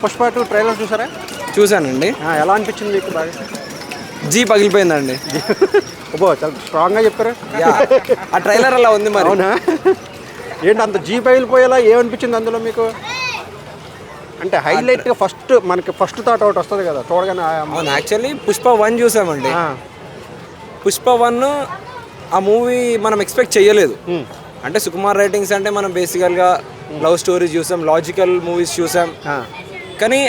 Pushpa 2 trailer చూసారా? చూసానండి. ఎలా అనిపించింది మీకు? బాగా జీ పగిలిపోయిందండి. ఓ చాలా స్ట్రాంగ్గా చెప్పారు. ఆ ట్రైలర్ అలా ఉంది మరి. అవునా? ఏంటి అంత జీ పగిలిపోయేలా ఏమనిపించింది అందులో మీకు? అంటే హైలైట్గా మనకి ఫస్ట్ థాట్ ఒకటి వస్తుంది కదా చూడగానే. అవును, యాక్చువల్లీ పుష్ప 1 చూసామండి. పుష్ప 1 ఆ మూవీ మనం ఎక్స్పెక్ట్ చేయలేదు. అంటే సుకుమార్ రైటింగ్స్ అంటే మనం బేసికల్గా లవ్ స్టోరీస్ చూసాం, లాజికల్ మూవీస్ చూసాం, కానీ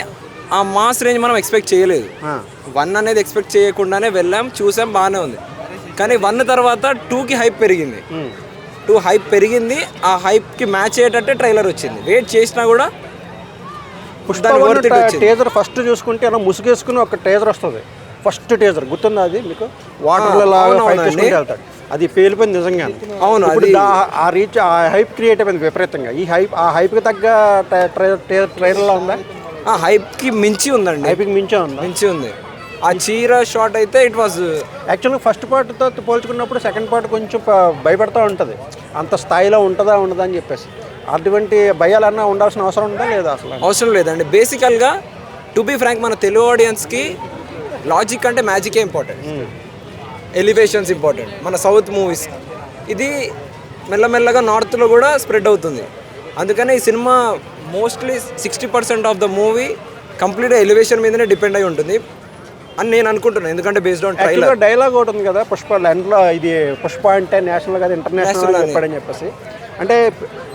ఆ మాస్ రేంజ్ మనం ఎక్స్పెక్ట్ చేయలేదు. 1 అనేది ఎక్స్పెక్ట్ చేయకుండానే వెళ్ళాం, చూసాం, బాగానే ఉంది. కానీ 1 తర్వాత 2కి హైప్ పెరిగింది. 2 హైప్ పెరిగింది, ఆ హైప్కి మ్యాచ్ అయ్యేటట్టే ట్రైలర్ వచ్చింది. వెయిట్ చేసినా కూడా టీజర్ ఫస్ట్ చూసుకుంటే అలా ముసుగేసుకుని ఒక టీజర్ వస్తుంది. ఫస్ట్ టీజర్ గుర్తుందా అది మీకు? వాటర్లో వెళ్తాడు, అది పేలిపోయింది నిజంగా. అవును, ఆ రీచ్ ఆ హైప్ క్రియేట్ అయిపోయింది విపరీతంగా. ఆ హైప్కి తగ్గ ట్రైలర్లో ఉందా? ఆ హైప్కి మించి ఉందండి. హైప్కి మించి ఉంది. ఆ చీర షాట్ అయితే ఇట్ వాజ్ యాక్చువల్గా ఫస్ట్ పార్ట్తో పోల్చుకున్నప్పుడు సెకండ్ పార్ట్ కొంచెం భయపడుతూ ఉంటుంది, అంత స్థాయిలో ఉండదా అని చెప్పేసి. అటువంటి భయాలన్నా ఉండాల్సిన అవసరం ఉందా లేదా? అసలు అవసరం లేదండి. బేసికల్గా టు బీ ఫ్రాంక్, మన తెలుగు ఆడియన్స్కి లాజిక్ అంటే మ్యాజికే ఇంపార్టెంట్, ఎలివేషన్స్ ఇంపార్టెంట్. మన సౌత్ మూవీస్ ఇది మెల్లమెల్లగా నార్త్లో కూడా స్ప్రెడ్ అవుతుంది. అందుకని ఈ cinema mostly 60% of the movie కంప్లీట్గా ఎలివేషన్ మీదనే డిపెండ్ అయి ఉంటుంది అని నేను అనుకుంటున్నాను. ఎందుకంటే బేస్డ్ ఆన్ ట్రైలర్. డైలాగ్ ఒకటి ఉంది కదా పుష్ప ఎండ్లో, ఇది పుష్ప అంటే నేషనల్ కాదు ఇంటర్నేషనల్ చెప్పాడని చెప్పేసి. అంటే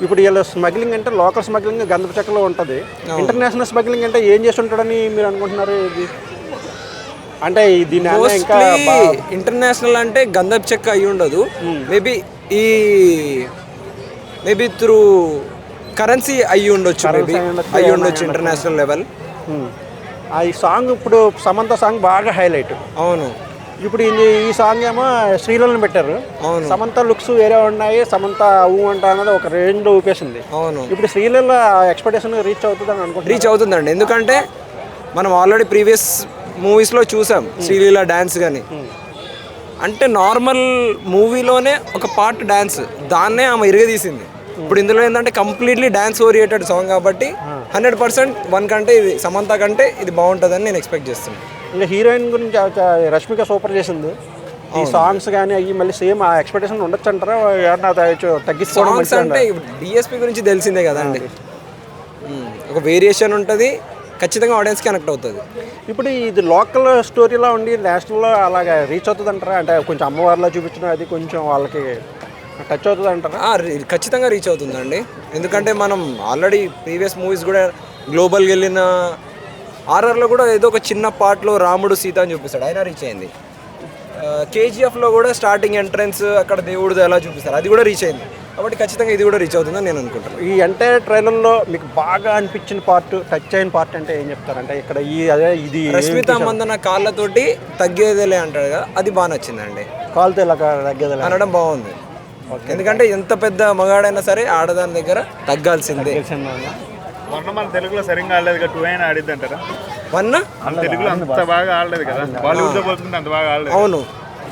ఇప్పుడు వీళ్ళు స్మగ్లింగ్ అంటే లోకల్ స్మగ్లింగ్ గంధపు చెక్కలో ఉంటుంది, ఇంటర్నేషనల్ స్మగ్లింగ్ అంటే ఏం చేసి ఉంటాడని మీరు అనుకుంటున్నారు? ఇది అంటే దీని ఇంకా ఇంటర్నేషనల్ అంటే గంధపు చెక్క అయి ఉండదు, మేబీ త్రూ కరెన్సీ అయ్యి ఉండొచ్చు, ఇంటర్నేషనల్ లెవెల్. ఈ సాంగ్ ఇప్పుడు సమంత సాంగ్ బాగా హైలైట్. అవును, ఇప్పుడు ఈ సాంగ్ ఏమో శ్రీలను పెట్టారు. అవును, సమంత లుక్స్ వేరే ఉన్నాయి, సమంత అంట అన్నది ఒక రేంజ్లో ఊపేసింది. అవును, ఇప్పుడు శ్రీల ఎక్స్పెక్టేషన్ రీచ్ అవుతుందని అనుకుంటున్నాను. రీచ్ అవుతుందండి, ఎందుకంటే మనం ఆల్రెడీ ప్రీవియస్ మూవీస్లో చూసాం శ్రీలీల డ్యాన్స్. కానీ అంటే నార్మల్ మూవీలోనే ఒక పార్ట్ డ్యాన్స్, దాన్నే ఆమె ఇరగదీసింది. ఇప్పుడు ఇందులో ఏంటంటే కంప్లీట్లీ డ్యాన్స్ ఓరియంటెడ్ సాంగ్ కాబట్టి 100% 1 కంటే ఇది సమంత కంటే ఇది బాగుంటుందని నేను ఎక్స్పెక్ట్ చేస్తున్నాను. ఇంకా హీరోయిన్ గురించి రష్మిక సూపర్ చేసింది. ఈ సాంగ్స్ కానీ అవి మళ్ళీ సేమ్ ఆ ఎక్స్పెక్టేషన్ ఉండొచ్చు అంటారా? తగ్గిస్తాం అంటే డిఎస్పీ గురించి తెలిసిందే కదండి, ఒక వేరియేషన్ ఉంటుంది, ఖచ్చితంగా ఆడియన్స్కి కనెక్ట్ అవుతుంది. ఇప్పుడు ఇది లోకల్ స్టోరీలో ఉండి నేషనల్లో అలాగా రీచ్ అవుతుంది అంటారా? అంటే కొంచెం అమ్మవారిలో చూపించడం అది కొంచెం వాళ్ళకి టచ్ అవుతుంది అంటారా? ఖచ్చితంగా రీచ్ అవుతుందండి, ఎందుకంటే మనం ఆల్రెడీ ప్రీవియస్ మూవీస్ కూడా గ్లోబల్కి వెళ్ళిన ఆర్ఆర్లో కూడా ఏదో ఒక చిన్న పార్ట్లో రాముడు సీత అని చూపిస్తాడు, అయినా రీచ్ అయింది. కేజీఎఫ్లో కూడా స్టార్టింగ్ ఎంట్రన్స్ అక్కడ దేవుడు ఎలా చూపిస్తారు, అది కూడా రీచ్ అయింది. కాబట్టి ఖచ్చితంగా ఇది కూడా రీచ్ అవుతుందని నేను అనుకుంటాను. ఈ ఎంటైర్ ట్రైలర్లో మీకు బాగా అనిపించిన పార్ట్, టచ్ అయిన పార్ట్ అంటే ఏం చెప్తారంటే? ఇక్కడ ఇది రష్మిత మందన కాళ్ళతోటి తగ్గేదేలే అంటాడు కదా, అది బాగా నచ్చిందండి. కాళ్ళతో ఇలా తగ్గేదేలే అనడం బాగుంది, ఎందుకంటే ఎంత పెద్ద మగాడైనా సరే ఆడదాని దగ్గర తగ్గాల్సిందే. మొన్న మన తెలుగులో సరిగ్గా ఆడలేదు కదా, 2 అయినా ఆడిద్ది అంటారా? 1 తెలుగులో అంత బాగా ఆడలేదు కదా, బాలీవుడ్తో పోల్చుకుంటే అంత బాగా ఆడలేదు. అవును,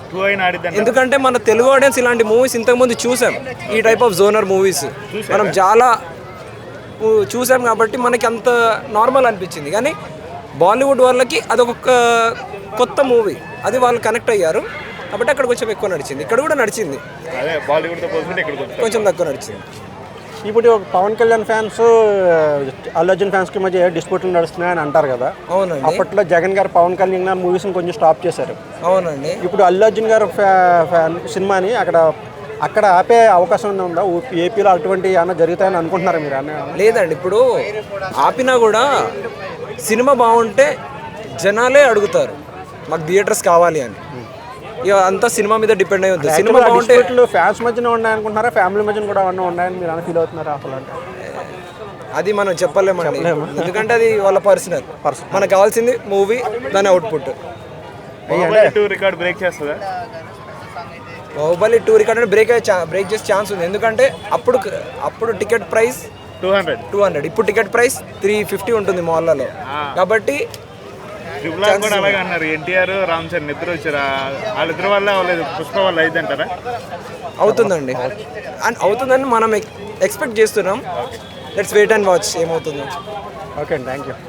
2 అయినా ఆడిద్ది. ఎందుకంటే మన తెలుగు ఆడియన్స్ ఇలాంటి మూవీస్ ఇంతకుముందు చూసాం, ఈ టైప్ ఆఫ్ జోనర్ మూవీస్ మనం చాలా చూసాం కాబట్టి మనకి అంత నార్మల్ అనిపించింది. కానీ బాలీవుడ్ వాళ్ళకి అదొక కొత్త మూవీ, అది వాళ్ళు కనెక్ట్ అయ్యారు కాబట్టి అక్కడ కొంచెం ఎక్కువ నడిచింది, ఇక్కడ కూడా నడిచింది, కొంచెం తక్కువ నడిచింది. ఇప్పుడు పవన్ కళ్యాణ్ ఫ్యాన్స్ అల్లు అర్జున్ ఫ్యాన్స్కి మధ్య డిస్ప్యూట్లు నడుస్తున్నాయని అంటారు కదా. అవునండి, అప్పట్లో జగన్ గారు పవన్ కళ్యాణ్ గారు మూవీస్ని కొంచెం స్టాప్ చేశారు. అవునండి, ఇప్పుడు అల్లు అర్జున్ గారు సినిమాని అక్కడ ఆపే అవకాశం ఉందా? ఏపీలో అటువంటి ఏమైనా జరుగుతాయని అనుకుంటున్నారా మీరు? లేదండి, ఇప్పుడు ఆపినా కూడా సినిమా బాగుంటే జనాలే అడుగుతారు మాకు థియేటర్స్ కావాలి అని, ఇక అంతా సినిమా మీద డిపెండ్ అయి ఉంది. సినిమా బాగుంటే ఫ్యాన్స్ మధ్యన ఉన్నాయనుకుంటున్నారా, ఫ్యామిలీ మధ్యన కూడా ఉన్నాయని మీరు ఫీల్ అవుతున్నారా? అసలు అంటే అది మనం చెప్పలేమండి, ఎందుకంటే అది వాళ్ళ పర్సనల్. మనకు కావాల్సింది మూవీ, దాని అవుట్పుట్. బాహుబలి 2 రికార్డ్ బ్రేక్ చేస్తుందా? బాహుబలి 2 రికార్డ్ బ్రేక్ చేసే ఛాన్స్ ఉంది, ఎందుకంటే అప్పుడు టికెట్ ప్రైస్ 200, ఇప్పుడు టికెట్ ప్రైస్ 350 ఉంటుంది మాల్లలో. కాబట్టి కూడా అలాగే అన్నారు, ఎన్టీఆర్ రామ్ చరణ్ నిద్ర వచ్చారా, వాళ్ళిద్దరు వల్ల పుష్ప వల్ల అయితే అంటారా? అవుతుందని మనం ఎక్స్పెక్ట్ చేస్తున్నాం. లెట్స్ వెయిట్ అండ్ వాచ్ ఏమవుతుందో. Okay, thank you.